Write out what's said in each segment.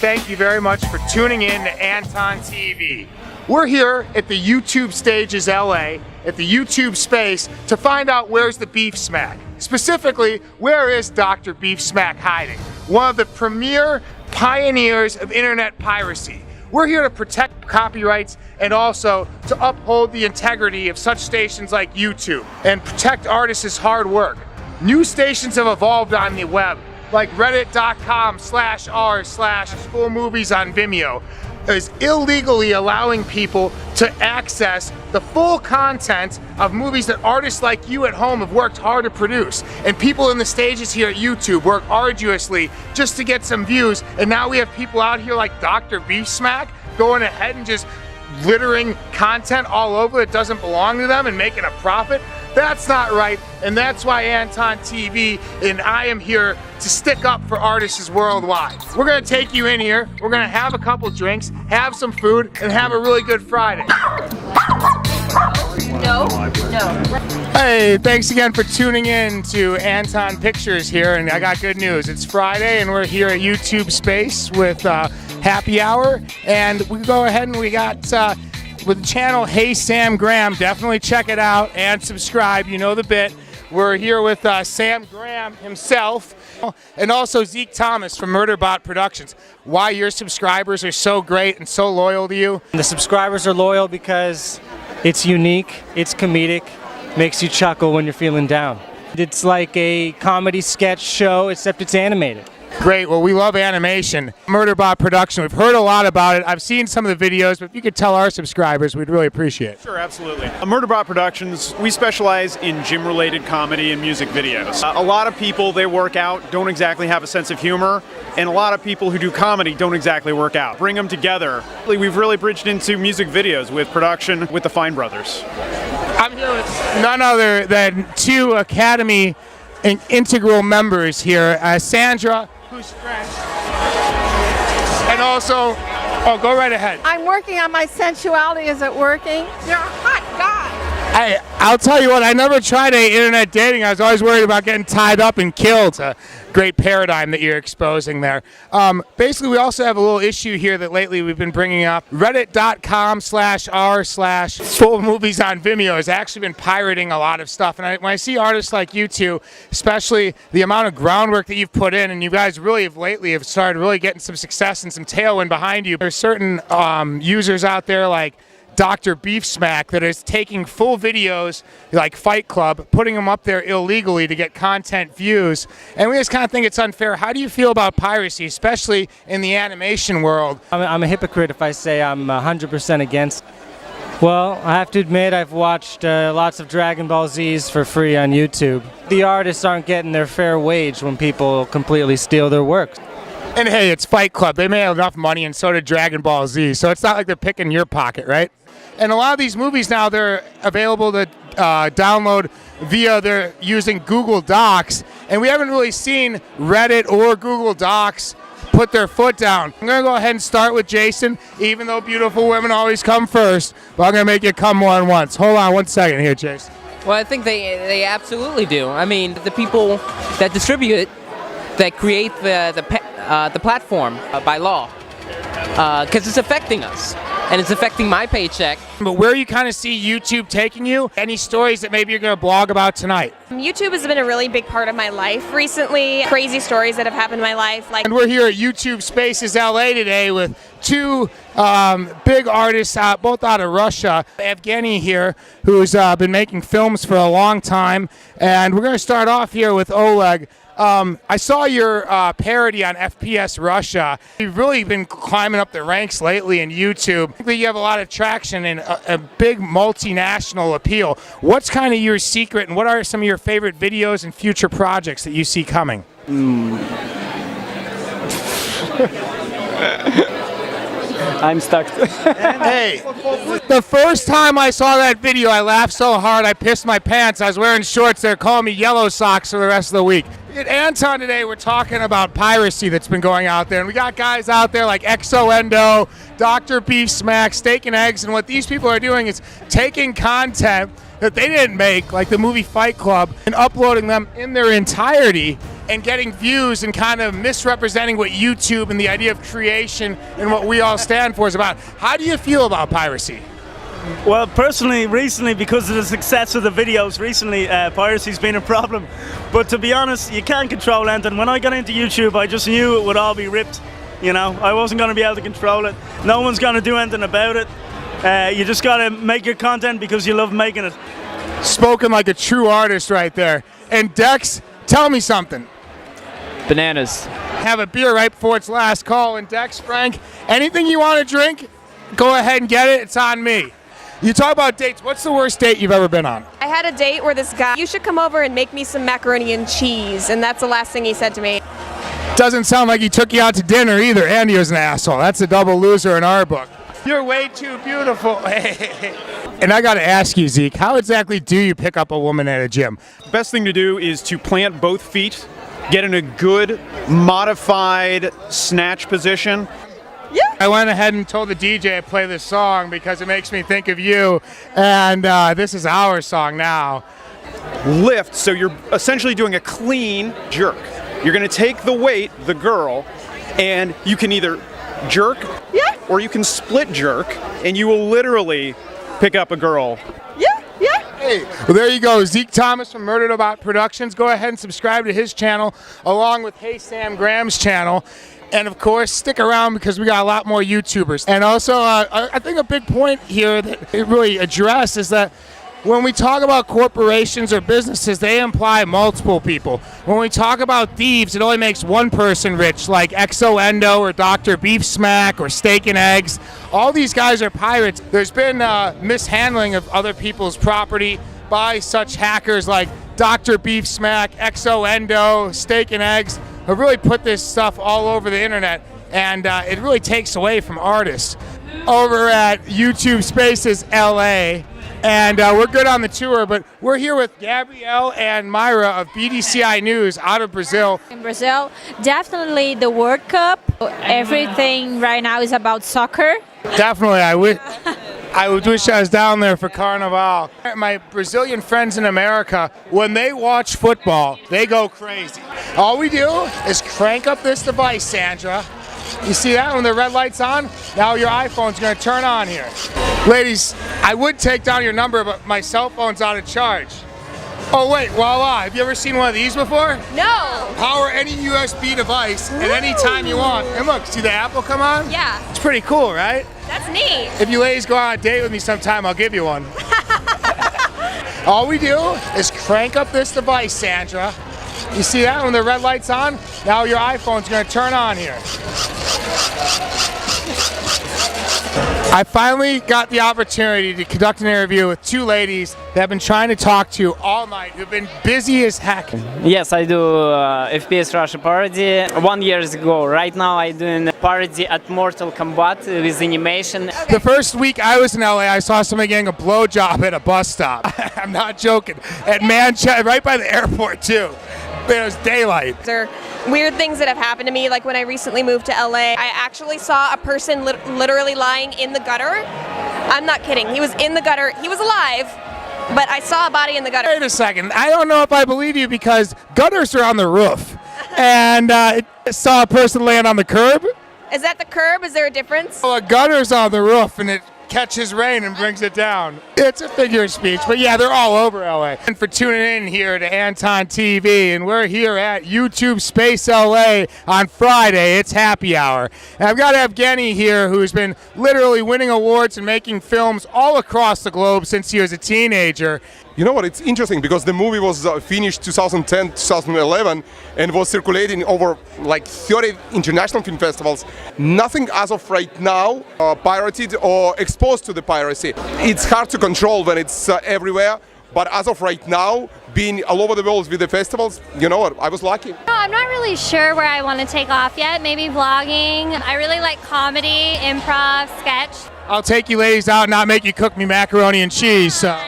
thank you very much for tuning in to Anton TV. We're here at the YouTube Stages LA, at the YouTube space, to find out where's the BeefSmack. Specifically, where is Dr. BeefSmack hiding? One of the premier pioneers of internet piracy. We're here to protect copyrights and also to uphold the integrity of such stations like YouTube and protect artists' hard work. New stations have evolved on the web, like reddit.com/r/full on Vimeo, is illegally allowing people to access the full content of movies that artists like you at home have worked hard to produce. And people in the stages here at YouTube work arduously just to get some views. And now we have people out here like Dr. BeefSmack going ahead and just littering content all over that doesn't belong to them and making a profit. That's not right, and that's why Anton TV and I am here to stick up for artists worldwide. We're gonna take you in here, we're gonna have a couple drinks, have some food, and have a really good Friday. No. Hey, thanks again for tuning in to Anton Pictures here, and I got good news. It's Friday, and we're here at YouTube Space with Happy Hour, and we go ahead and we got with the channel Hey Sam Graham. Definitely check it out and subscribe. You know the bit. We're here with Sam Graham himself and also Zeke Thomas from Murderbot Productions. Why your subscribers are so great and so loyal to you? The subscribers are loyal because it's unique, it's comedic, makes you chuckle when you're feeling down. It's like a comedy sketch show, except it's animated. Great, well we love animation. Murderbot Production, we've heard a lot about it. I've seen some of the videos, but if you could tell our subscribers, we'd really appreciate it. Sure, absolutely. Murderbot Productions, we specialize in gym-related comedy and music videos. A lot of people, they work out, don't exactly have a sense of humor, and a lot of people who do comedy don't exactly work out. Bring them together. We've really bridged into music videos with production with the Fine Brothers. I'm here with none other than two Academy integral members here, Sandra, who's French, and also, oh, go right ahead. I'm working on my sensuality. Is it working? You're a hot guy. I'll tell you what, I never tried internet dating. I was always worried about getting tied up and killed. A great paradigm that you're exposing there. Basically, we also have a little issue here that lately we've been bringing up. Reddit.com/r/full movies on Vimeo has actually been pirating a lot of stuff. And when I see artists like you two, especially the amount of groundwork that you've put in, and you guys really have lately have started really getting some success and some tailwind behind you. There's certain users out there like Dr. BeefSmack that is taking full videos like Fight Club, putting them up there illegally to get content views, and we just kind of think it's unfair. How do you feel about piracy, especially in the animation world? I'm a hypocrite if I say I'm 100% against. Well, I have to admit I've watched lots of Dragon Ball Zs for free on YouTube. The artists aren't getting their fair wage when people completely steal their work. And hey, it's Fight Club. They may have enough money, and so did Dragon Ball Z, so it's not like they're picking your pocket, right? And a lot of these movies now, they're available to download via, they're using Google Docs, and we haven't really seen Reddit or Google Docs put their foot down. I'm going to go ahead and start with Jason, even though beautiful women always come first, but I'm going to make you come more than once. Hold on one second here, Jason. Well, I think they absolutely do. I mean, the people that distribute it, that create the platform by law, because it's affecting us, and it's affecting my paycheck. But where you kind of see YouTube taking you? Any stories that maybe you're going to blog about tonight? YouTube has been a really big part of my life recently. Crazy stories that have happened in my life. And we're here at YouTube Spaces LA today with two big artists, both out of Russia. Evgeny here, who's been making films for a long time. And we're going to start off here with Oleg. I saw your parody on FPS Russia. You've really been climbing up the ranks lately in YouTube. I think you have a lot of traction and a big multinational appeal. What's kind of your secret, and what are some of your favorite videos and future projects that you see coming? I'm stuck. Hey, the first time I saw that video, I laughed so hard I pissed my pants. I was wearing shorts. They're calling me Yellow Socks for the rest of the week. At Anton today, we're talking about piracy that's been going out there, and we got guys out there like Exoendo, Dr. BeefSmack, Steak and Eggs, and what these people are doing is taking content that they didn't make, like the movie Fight Club, and uploading them in their entirety and getting views and kind of misrepresenting what YouTube and the idea of creation and what we all stand for is about. How do you feel about piracy? Well, personally, recently, because of the success of the videos, piracy's been a problem. But to be honest, you can't control anything. When I got into YouTube, I just knew it would all be ripped. You know, I wasn't going to be able to control it. No one's going to do anything about it. You just got to make your content because you love making it. Spoken like a true artist right there. And Dex, tell me something. Bananas. Have a beer right before its last call. And Dex, Frank, anything you want to drink, go ahead and get it. It's on me. You talk about dates. What's the worst date you've ever been on? I had a date where this guy, you should come over and make me some macaroni and cheese, and that's the last thing he said to me. Doesn't sound like he took you out to dinner either, and he was an asshole. That's a double loser in our book. You're way too beautiful. And I got to ask you, Zeke, how exactly do you pick up a woman at a gym? Best thing to do is to plant both feet, get in a good modified snatch position. I went ahead and told the DJ to play this song because it makes me think of you, and this is our song now. Lift, so you're essentially doing a clean jerk. You're going to take the weight, the girl, and you can either jerk or you can split jerk, and you will literally pick up a girl. Hey, well, there you go. Zeke Thomas from Murdered About Productions. Go ahead and subscribe to his channel along with Hey Sam Graham's channel. And of course, stick around because we got a lot more YouTubers. And also, I think a big point here that it really addressed is that when we talk about corporations or businesses, they imply multiple people. When we talk about thieves, it only makes one person rich, like Exoendo or Dr. BeefSmack or Steak and Eggs. All these guys are pirates. There's been mishandling of other people's property by such hackers like Dr. BeefSmack, Exoendo, Steak and Eggs, have really put this stuff all over the internet, and it really takes away from artists. Over at YouTube Spaces LA, and we're good on the tour, but we're here with Gabrielle and Myra of BDCI News out of Brazil. In Brazil, definitely the World Cup. Everything right now is about soccer. Definitely, I would wish I was down there for Carnival. My Brazilian friends in America, when they watch football, they go crazy. All we do is crank up this device, Sandra. You see that when the red light's on? Now your iPhone's going to turn on here. Ladies, I would take down your number, but my cell phone's out of charge. Oh wait, voila. Have you ever seen one of these before? No. Power any USB device at any time you want. And look, see the Apple come on? Yeah. It's pretty cool, right? That's neat. If you ladies go on a date with me sometime, I'll give you one. All we do is crank up this device, Sandra. You see that when the red light's on? Now your iPhone's going to turn on here. I finally got the opportunity to conduct an interview with two ladies that I've been trying to talk to all night, who've been busy as heck. Yes, I do FPS Russia parody 1 year ago. Right now I'm doing a parody at Mortal Kombat with animation. The first week I was in LA, I saw somebody getting a blowjob at a bus stop. I'm not joking. At Manchester, right by the airport too. It was daylight. There are weird things that have happened to me, like when I recently moved to LA, I actually saw a person literally lying in the gutter. I'm not kidding. He was in the gutter. He was alive, but I saw a body in the gutter. Wait a second. I don't know if I believe you because gutters are on the roof. And I saw a person laying on the curb. Is that the curb? Is there a difference? Well, a gutter's on the roof and it catches rain and brings it down. It's a figure of speech, but yeah, they're all over LA. And for tuning in here to Anton TV, and we're here at YouTube Space LA on Friday. It's happy hour. And I've got Evgeny here, who's been literally winning awards and making films all across the globe since he was a teenager. You know what, it's interesting because the movie was finished 2010, 2011 and was circulating over like 30 international film festivals. Nothing as of right now pirated or exposed to the piracy. It's hard to control when it's everywhere, but as of right now, being all over the world with the festivals, you know what, I was lucky. No, I'm not really sure where I want to take off yet. Maybe vlogging. I really like comedy, improv, sketch. I'll take you ladies out and not make you cook me macaroni and cheese. So.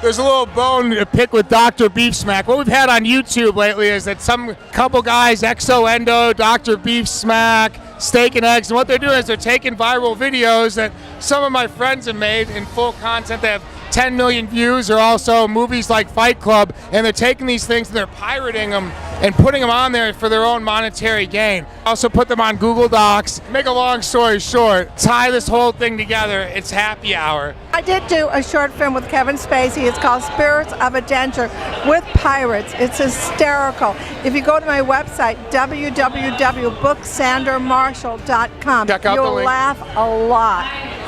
There's a little bone to pick with Dr. BeefSmack. What we've had on YouTube lately is that some couple guys, Exoendo, Dr. BeefSmack, Steak and Eggs, and what they're doing is they're taking viral videos that some of my friends have made in full content. They have 10 million views are also movies like Fight Club, and they're taking these things and they're pirating them and putting them on there for their own monetary gain. Also put them on Google Docs. Make a long story short, tie this whole thing together, it's happy hour. I did do a short film with Kevin Spacey. It's called Spirits of Adventure with Pirates. It's hysterical. If you go to my website, www.booksandermarshall.com, Check out the you'll link. laugh a lot.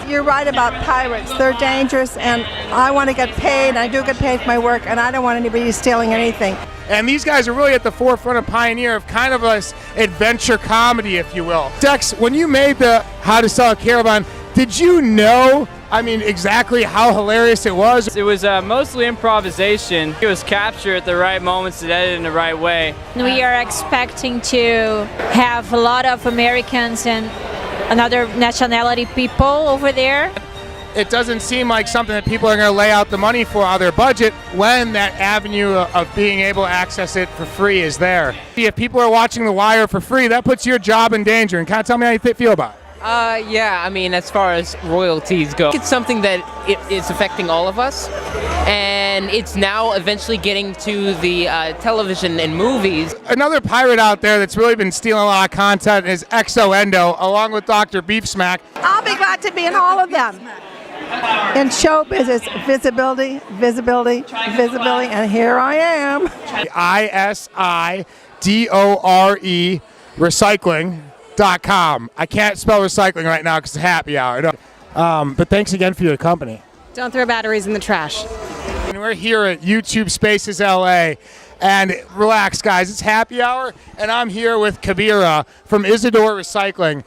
You're right about pirates. They're dangerous, and I want to get paid, and I do get paid for my work, and I don't want anybody stealing anything. And these guys are really at the forefront of pioneer of kind of a adventure comedy, if you will. Dex, when you made the How to Sell a Caravan, did you know, exactly how hilarious it was? It was mostly improvisation. It was captured at the right moments and edited in the right way. We are expecting to have a lot of Americans and another nationality people over there. It doesn't seem like something that people are going to lay out the money for on their budget when that avenue of being able to access it for free is there. If people are watching The Wire for free, that puts your job in danger. And kind of tell me how you feel about it. Yeah, I mean, as far as royalties go, it's something that is affecting all of us, and it's now eventually getting to the television and movies. Another pirate out there that's really been stealing a lot of content is Exoendo, along with Dr. BeefSmack. I'll be glad to be in all of them. In show business, visibility, visibility, visibility, and here I am. ISIDORE recycling.com. I can't spell recycling right now because it's happy hour. But thanks again for your company. Don't throw batteries in the trash. And we're here at YouTube Spaces LA. And relax, guys, it's happy hour, and I'm here with Kabira from Isidore Recycling.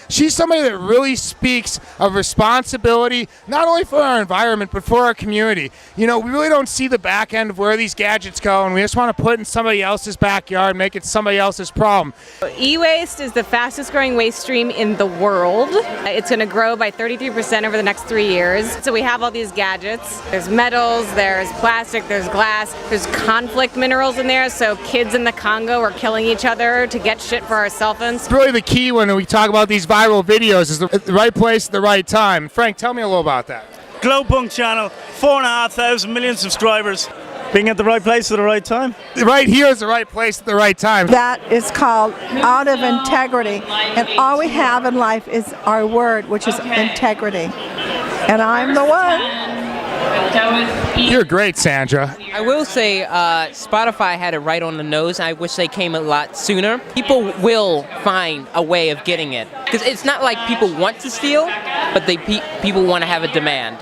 She's somebody that really speaks of responsibility, not only for our environment, but for our community. You know, we really don't see the back end of where these gadgets go, and we just want to put it in somebody else's backyard, make it somebody else's problem. E-waste is the fastest growing waste stream in the world. It's going to grow by 33% over the next 3 years. So we have all these gadgets. There's metals, there's plastic, there's glass, there's conflict minerals in there, so kids in the Congo are killing each other to get shit for our cell phones. Really the key when we talk about these viral videos is the right place at the right time. Frank, tell me a little about that. Glowpunk channel, 4,500 million subscribers. Being at the right place at the right time. Right here is the right place at the right time. That is called out of integrity. And all we have in life is our word, which is integrity. And I'm the one. You're great, Sandra. I will say Spotify had it right on the nose. I wish they came a lot sooner. People will find a way of getting it. Because it's not like people want to steal, but people want to have a demand.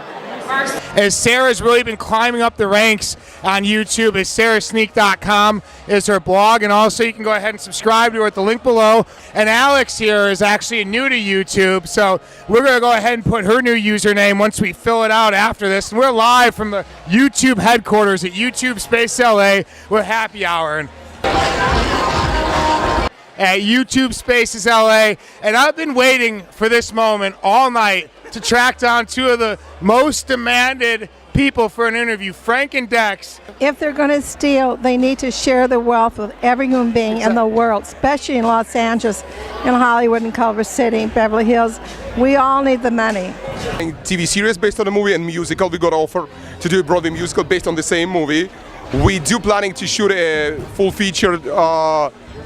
As Sarah's really been climbing up the ranks on YouTube, as sarahsneak.com is her blog, and also you can go ahead and subscribe to her at the link below. And Alex here is actually new to YouTube, so we're going to go ahead and put her new username once we fill it out after this. And we're live from the YouTube headquarters at YouTube Space LA with Happy Hour. At YouTube Spaces LA, and I've been waiting for this moment all night to track down two of the most demanded people for an interview, Frank and Dex. If they're going to steal, they need to share the wealth with every human being in the world, especially in Los Angeles, in Hollywood, and Culver City, Beverly Hills. We all need the money. TV series based on the movie and musical. We got offer to do a Broadway musical based on the same movie. We do planning to shoot a full-featured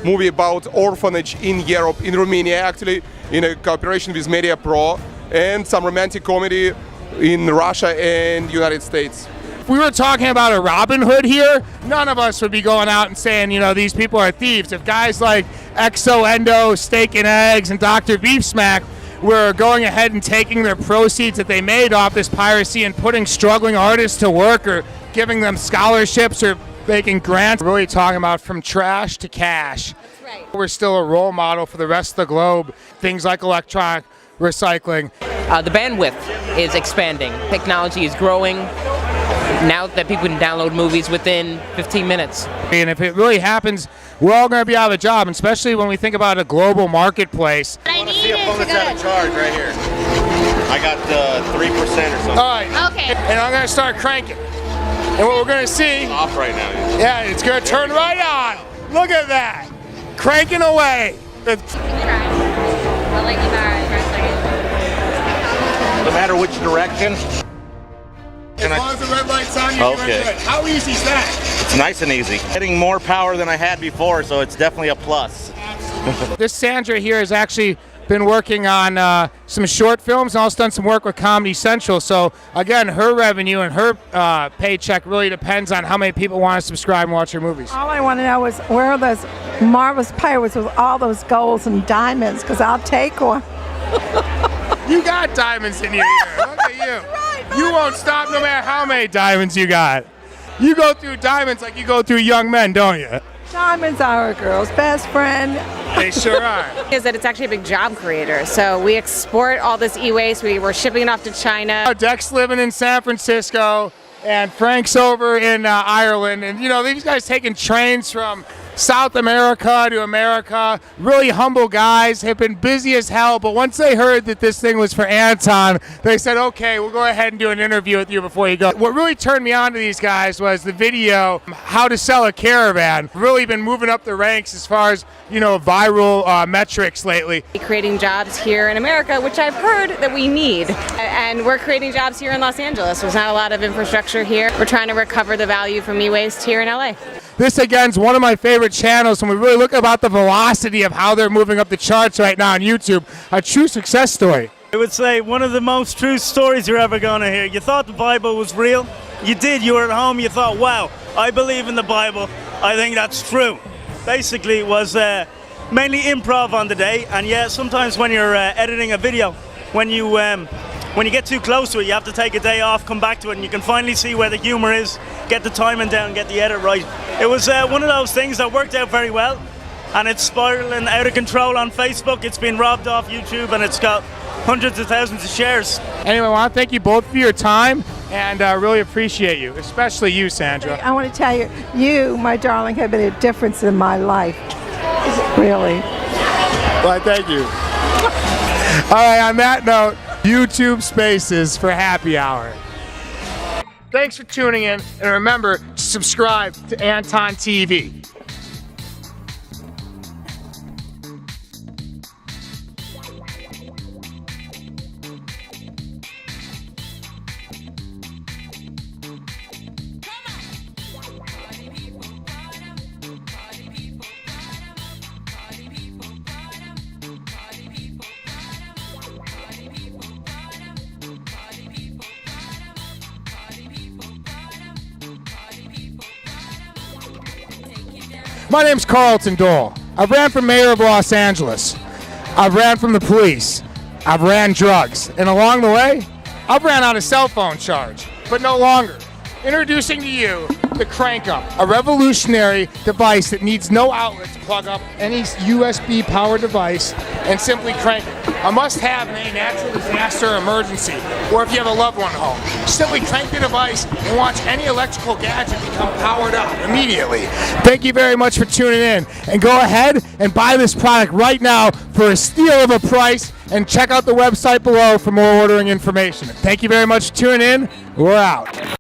movie about orphanage in Europe, in Romania, actually, in a cooperation with Media Pro, and some romantic comedy in Russia and United States. If we were talking about a Robin Hood here, none of us would be going out and saying, you know, these people are thieves. If guys like Exoendo, Steak and Eggs, and Dr. BeefSmack were going ahead and taking their proceeds that they made off this piracy and putting struggling artists to work, or giving them scholarships, or making grants, we're really talking about from trash to cash. That's right. We're still a role model for the rest of the globe. Things like electronic recycling. The bandwidth is expanding. Technology is growing. Now that people can download movies within 15 minutes. And if it really happens, we're all going to be out of a job, especially when we think about a global marketplace. I want to see a phone that's out of charge right here. I got 3% or something. All right. Okay. And I'm going to start cranking. And what we're going to see... It's off right now. Yeah, it's going to turn right on. Look at that. Cranking away. I'll let you borrow it for a second. No matter which direction. As long as the red light's on, you're doing good. How easy is that? It's nice and easy. Getting more power than I had before, so it's definitely a plus. This Sandra here has actually been working on some short films and also done some work with Comedy Central. So again, her revenue and her paycheck really depends on how many people want to subscribe and watch her movies. All I want to know is where are those marvelous pirates with all those golds and diamonds, because I'll take one. You got diamonds in your ear. Look at you. Right, you won't stop no matter how many diamonds you got. You go through diamonds like you go through young men, don't you? Diamonds are a girl's best friend. They sure are. Is that it's actually a big job creator. So we export all this e-waste. We're shipping it off to China. Deck's living in San Francisco, and Frank's over in Ireland. And, you know, these guys taking trains from South America to America. Really humble guys, have been busy as hell, but once they heard that this thing was for Anton, they said, okay, we'll go ahead and do an interview with you before you go. What really turned me on to these guys was the video, How to Sell a Caravan. Really been moving up the ranks as far as, you know, viral metrics lately. Creating jobs here in America, which I've heard that we need. And we're creating jobs here in Los Angeles. There's not a lot of infrastructure here. We're trying to recover the value from e-waste here in LA. This, again, is one of my favorite channels, and we really look about the velocity of how they're moving up the charts right now on YouTube. A true success story. I would say one of the most true stories you're ever going to hear. You thought the Bible was real. You did. You were at home. You thought, wow, I believe in the Bible. I think that's true. Basically, it was mainly improv on the day. And yeah, sometimes when you're editing a video, when you get too close to it, you have to take a day off, come back to it, and you can finally see where the humor is, get the timing down, get the edit right. It was one of those things that worked out very well, and it's spiraling out of control on Facebook. It's been robbed off YouTube, and it's got hundreds of thousands of shares. Anyway, I want to thank you both for your time, and really appreciate you, especially you, Sandra. I want to tell you, you, my darling, have been a difference in my life. Really. Well, thank you. All right, on that note, YouTube Spaces for happy hour. Thanks for tuning in, and remember to subscribe to Anton TV. My name's Carlton Dole. I've ran for mayor of Los Angeles. I've ran from the police. I've ran drugs. And along the way, I've ran out of cell phone charge, but no longer. Introducing to you the Crank Up, a revolutionary device that needs no outlet to plug up any USB power device and simply crank it. A must-have in a natural disaster or emergency, or if you have a loved one at home. Simply crank the device and watch any electrical gadget become powered up immediately. Thank you very much for tuning in, and go ahead and buy this product right now for a steal of a price, and check out the website below for more ordering information. Thank you very much for tuning in. We're out.